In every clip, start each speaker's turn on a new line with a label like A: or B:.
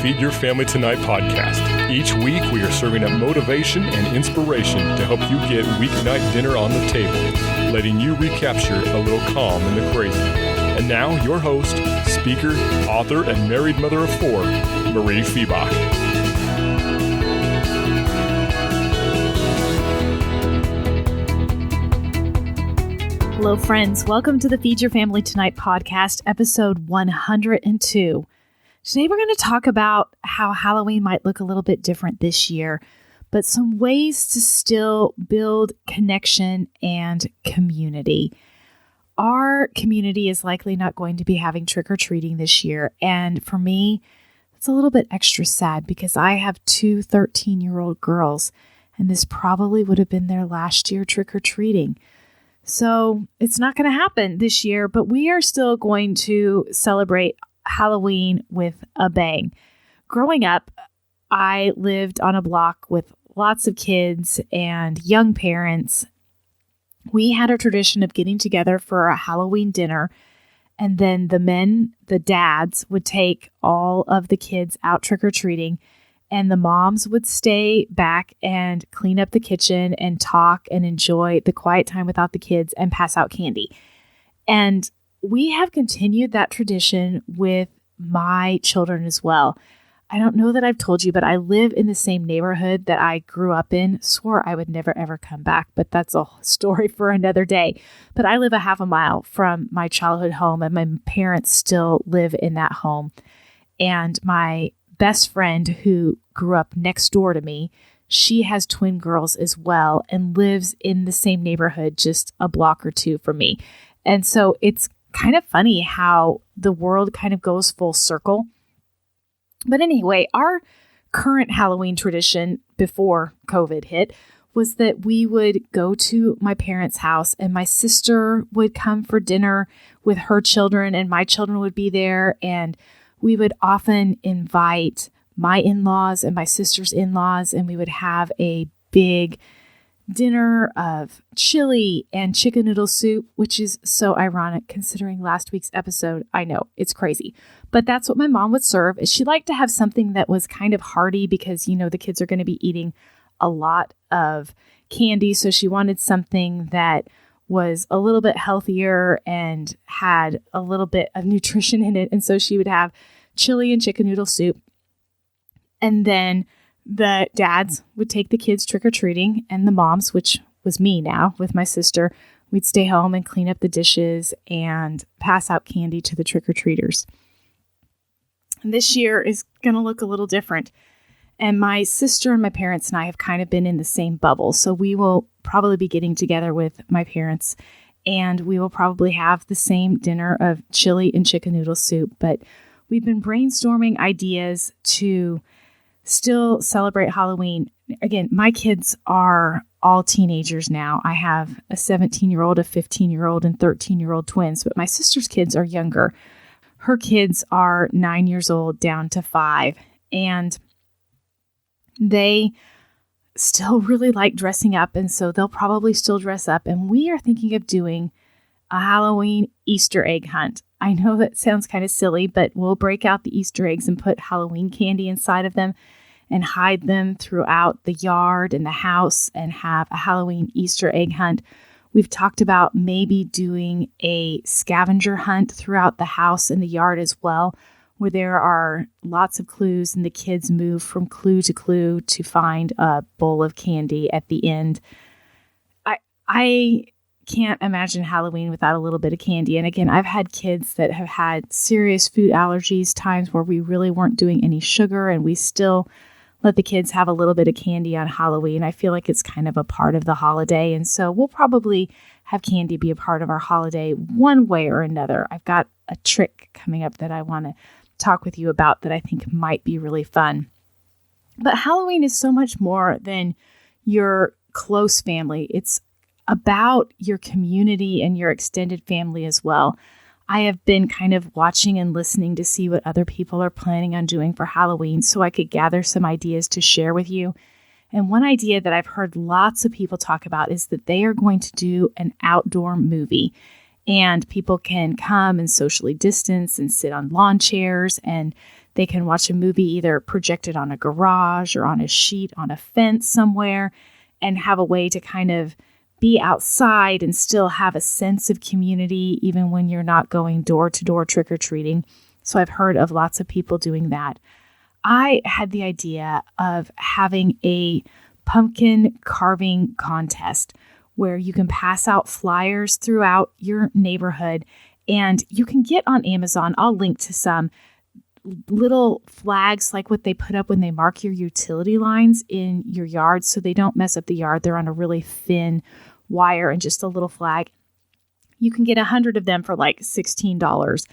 A: Feed Your Family Tonight podcast. Each week, we are serving up motivation and inspiration to help you get weeknight dinner on the table, letting you recapture a little calm in the crazy. And now, your host, speaker, author, and married mother of four, Mariefiebach.
B: Hello, friends. Welcome to the Feed Your Family Tonight podcast, episode 102. Today, we're going to talk about how Halloween might look a little bit different this year, but some ways to still build connection and community. Our community is likely not going to be having trick-or-treating this year, and for me, it's a little bit extra sad because I have two 13-year-old girls, and this probably would have been their last year trick-or-treating. So it's not going to happen this year, but we are still going to celebrate Halloween with a bang. Growing up, I lived on a block with lots of kids and young parents. We had a tradition of getting together for a Halloween dinner, and then the dads, would take all of the kids out trick-or-treating, and the moms would stay back and clean up the kitchen and talk and enjoy the quiet time without the kids and pass out candy. And we have continued that tradition with my children as well. I don't know that I've told you, but I live in the same neighborhood that I grew up in. Swore I would never, ever come back, but that's a story for another day. But I live a half a mile from my childhood home, and my parents still live in that home. And my best friend who grew up next door to me, she has twin girls as well and lives in the same neighborhood, just a block or two from me. And so it's kind of funny how the world kind of goes full circle. But anyway, our current Halloween tradition before COVID hit was that we would go to my parents' house and my sister would come for dinner with her children and my children would be there, and we would often invite my in-laws and my sister's in-laws, and we would have a big dinner of chili and chicken noodle soup, which is so ironic considering last week's episode. I know, it's crazy. But that's what my mom would serve. She liked to have something that was kind of hearty because, you know, the kids are going to be eating a lot of candy. So she wanted something that was a little bit healthier and had a little bit of nutrition in it. And so she would have chili and chicken noodle soup. And then the dads would take the kids trick-or-treating, and the moms, which was me now with my sister, we'd stay home and clean up the dishes and pass out candy to the trick-or-treaters. And this year is going to look a little different. And my sister and my parents and I have kind of been in the same bubble. So we will probably be getting together with my parents, and we will probably have the same dinner of chili and chicken noodle soup. But we've been brainstorming ideas to still celebrate Halloween. Again, my kids are all teenagers now. I have a 17-year-old, a 15-year-old, and 13-year-old twins, but my sister's kids are younger. Her kids are 9 years old down to 5, and they still really like dressing up, and so they'll probably still dress up, and we are thinking of doing a Halloween Easter egg hunt. I know that sounds kind of silly, but we'll break out the Easter eggs and put Halloween candy inside of them and hide them throughout the yard and the house and have a Halloween Easter egg hunt. We've talked about maybe doing a scavenger hunt throughout the house and the yard as well, where there are lots of clues and the kids move from clue to find a bowl of candy at the end. I can't imagine Halloween without a little bit of candy. And again, I've had kids that have had serious food allergies, times where we really weren't doing any sugar and we still let the kids have a little bit of candy on Halloween. I feel like it's kind of a part of the holiday. And so we'll probably have candy be a part of our holiday one way or another. I've got a trick coming up that I want to talk with you about that I think might be really fun. But Halloween is so much more than your close family. It's about your community and your extended family as well. I have been kind of watching and listening to see what other people are planning on doing for Halloween so I could gather some ideas to share with you. And one idea that I've heard lots of people talk about is that they are going to do an outdoor movie. And people can come and socially distance and sit on lawn chairs and They can watch a movie either projected on a garage or on a sheet on a fence somewhere, and have a way to kind of be outside and still have a sense of community even when you're not going door to door trick-or-treating. So I've heard of lots of people doing that. I had the idea of having a pumpkin carving contest where you can pass out flyers throughout your neighborhood, and you can get on Amazon, I'll link to some little flags like what they put up when they mark your utility lines in your yard so they don't mess up the yard. They're on a really thin wire and just a little flag. You can get 100 of them for like $16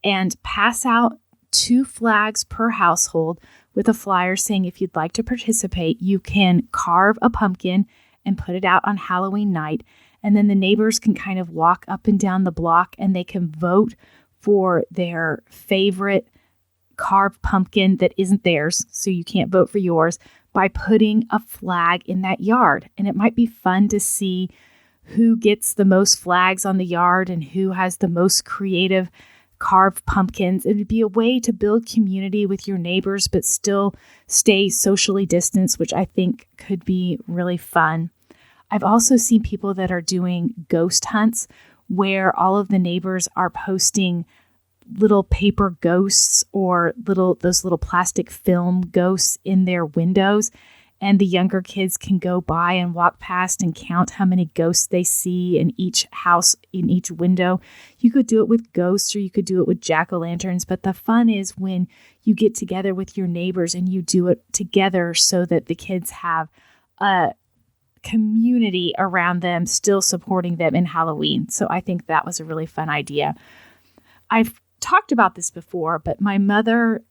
B: and pass out 2 flags per household with a flyer saying if you'd like to participate, you can carve a pumpkin and put it out on Halloween night. And then the neighbors can kind of walk up and down the block and they can vote for their favorite carved pumpkin that isn't theirs, so you can't vote for yours, by putting a flag in that yard. And it might be fun to see who gets the most flags on the yard and who has the most creative carved pumpkins. It would be a way to build community with your neighbors, but still stay socially distanced, which I think could be really fun. I've also seen people that are doing ghost hunts where all of the neighbors are posting little paper ghosts or those little plastic film ghosts in their windows. And the younger kids can go by and walk past and count how many ghosts they see in each house, in each window. You could do it with ghosts or you could do it with jack-o'-lanterns. But the fun is when you get together with your neighbors and you do it together so that the kids have a community around them still supporting them in Halloween. So I think that was a really fun idea. I've talked about this before, but my mother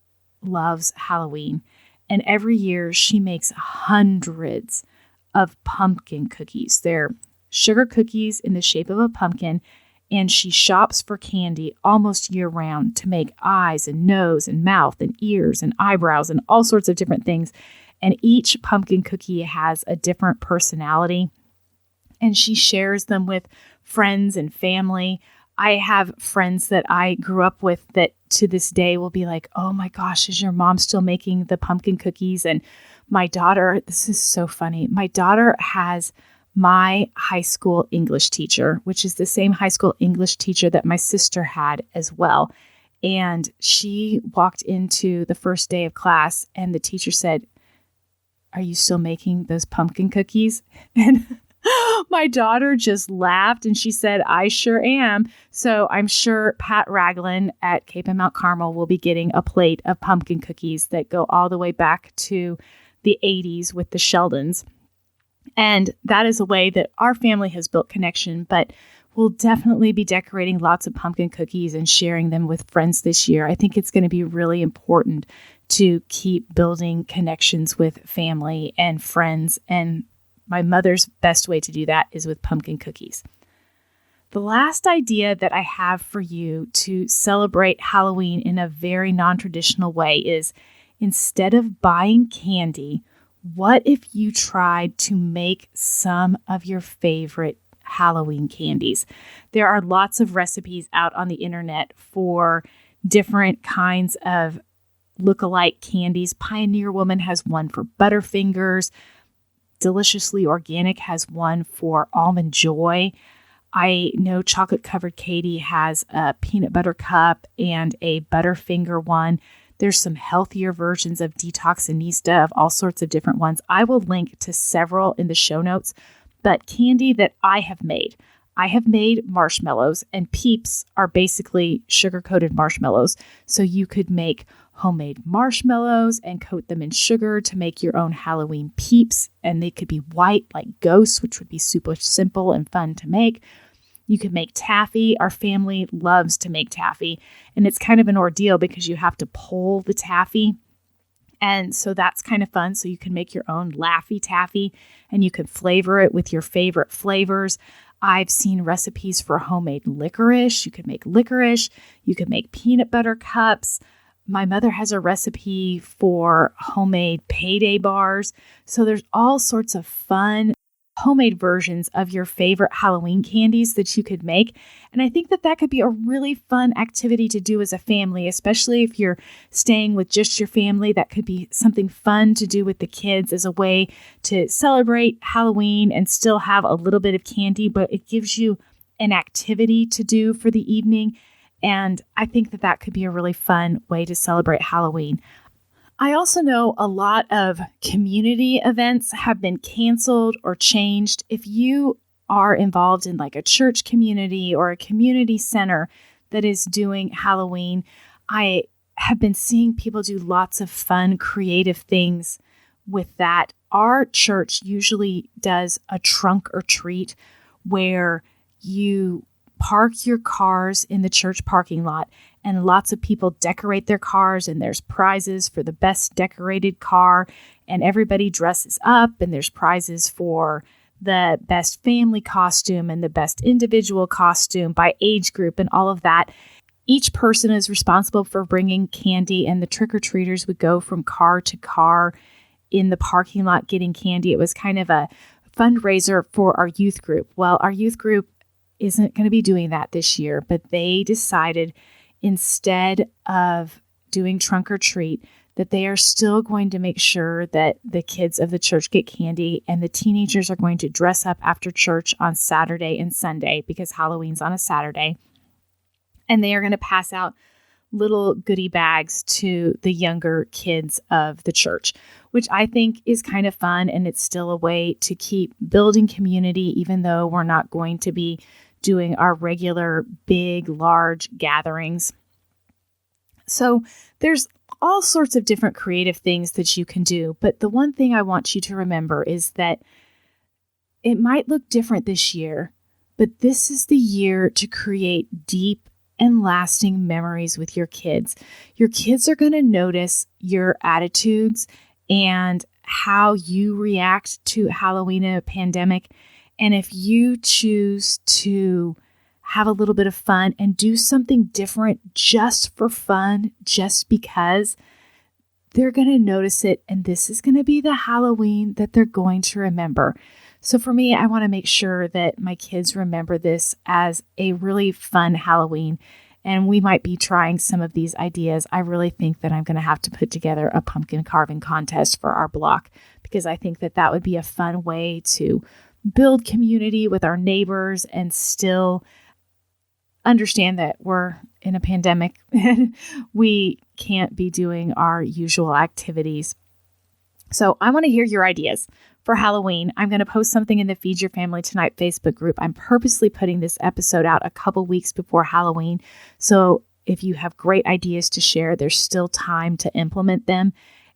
B: loves Halloween. And every year she makes hundreds of pumpkin cookies. They're sugar cookies in the shape of a pumpkin. And she shops for candy almost year round to make eyes and nose and mouth and ears and eyebrows and all sorts of different things. And each pumpkin cookie has a different personality. And she shares them with friends and family. I have friends that I grew up with that to this day will be like, oh my gosh, is your mom still making the pumpkin cookies? And my daughter, this is so funny. My daughter has my high school English teacher, which is the same high school English teacher that my sister had as well. And she walked into the first day of class and the teacher said, "Are you still making those pumpkin cookies?" And my daughter just laughed and she said, "I sure am." So I'm sure Pat Raglan at Cape and Mount Carmel will be getting a plate of pumpkin cookies that go all the way back to the 80s with the Sheldons. And that is a way that our family has built connection, but we'll definitely be decorating lots of pumpkin cookies and sharing them with friends this year. I think it's going to be really important to keep building connections with family and friends, and my mother's best way to do that is with pumpkin cookies. The last idea that I have for you to celebrate Halloween in a very non-traditional way is, instead of buying candy, what if you tried to make some of your favorite Halloween candies? There are lots of recipes out on the internet for different kinds of look-alike candies. Pioneer Woman has one for Butterfingers. Deliciously Organic has one for Almond Joy. I know Chocolate Covered Katie has a peanut butter cup and a Butterfinger one. There's some healthier versions of Detoxinista, of all sorts of different ones. I will link to several in the show notes, but candy that I have made marshmallows, and Peeps are basically sugar-coated marshmallows. So you could make homemade marshmallows and coat them in sugar to make your own Halloween Peeps. And they could be white like ghosts, which would be super simple and fun to make. You could make taffy. Our family loves to make taffy. And it's kind of an ordeal because you have to pull the taffy. And so that's kind of fun. So you can make your own Laffy Taffy and you can flavor it with your favorite flavors. I've seen recipes for homemade licorice. You could make licorice. You could make peanut butter cups. My mother has a recipe for homemade payday bars. So there's all sorts of fun homemade versions of your favorite Halloween candies that you could make. And I think that could be a really fun activity to do as a family, especially if you're staying with just your family. That could be something fun to do with the kids as a way to celebrate Halloween and still have a little bit of candy, but it gives you an activity to do for the evening. And I think that could be a really fun way to celebrate Halloween. I also know a lot of community events have been canceled or changed. If you are involved in like a church community or a community center that is doing Halloween, I have been seeing people do lots of fun, creative things with that. Our church usually does a trunk or treat where you park your cars in the church parking lot, and lots of people decorate their cars, and there's prizes for the best decorated car, and everybody dresses up, and there's prizes for the best family costume and the best individual costume by age group and all of that. Each person is responsible for bringing candy, and the trick-or-treaters would go from car to car in the parking lot getting candy. It was kind of a fundraiser for our youth group. Well, our youth group isn't going to be doing that this year, but they decided instead of doing trunk or treat that they are still going to make sure that the kids of the church get candy, and the teenagers are going to dress up after church on Saturday and Sunday because Halloween's on a Saturday. And they are going to pass out little goodie bags to the younger kids of the church, which I think is kind of fun. And it's still a way to keep building community, even though we're not going to be doing our regular big, large gatherings. So there's all sorts of different creative things that you can do. But the one thing I want you to remember is that it might look different this year, but this is the year to create deep and lasting memories with your kids. Your kids are going to notice your attitudes and how you react to Halloween in a pandemic. And if you choose to have a little bit of fun and do something different just for fun, just because, they're going to notice it. And this is going to be the Halloween that they're going to remember. So for me, I want to make sure that my kids remember this as a really fun Halloween. And we might be trying some of these ideas. I really think that I'm going to have to put together a pumpkin carving contest for our block, because I think that would be a fun way to build community with our neighbors and still understand that we're in a pandemic and we can't be doing our usual activities. So I want to hear your ideas for Halloween. I'm going to post something in the Feed Your Family Tonight Facebook group. I'm purposely putting this episode out a couple weeks before Halloween. So if you have great ideas to share, there's still time to implement them.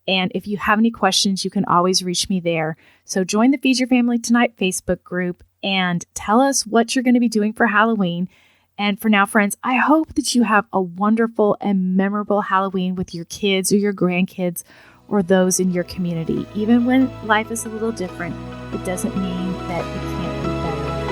B: And if you have any questions, you can always reach me there. So join the Feed Your Family Tonight Facebook group and tell us what you're going to be doing for Halloween. And for now, friends, I hope that you have a wonderful and memorable Halloween with your kids or your grandkids or those in your community. Even when life is a little different, it doesn't mean that it can't be better than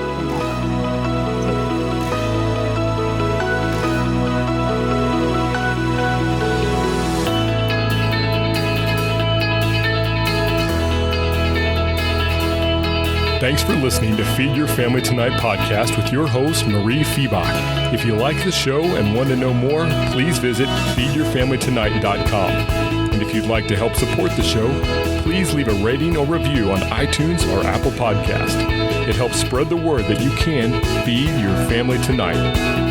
A: Thanks for listening to Feed Your Family Tonight podcast with your host, Mariefiebach. If you like the show and want to know more, please visit feedyourfamilytonight.com. And if you'd like to help support the show, please leave a rating or review on iTunes or Apple Podcast. It helps spread the word that you can feed your family tonight.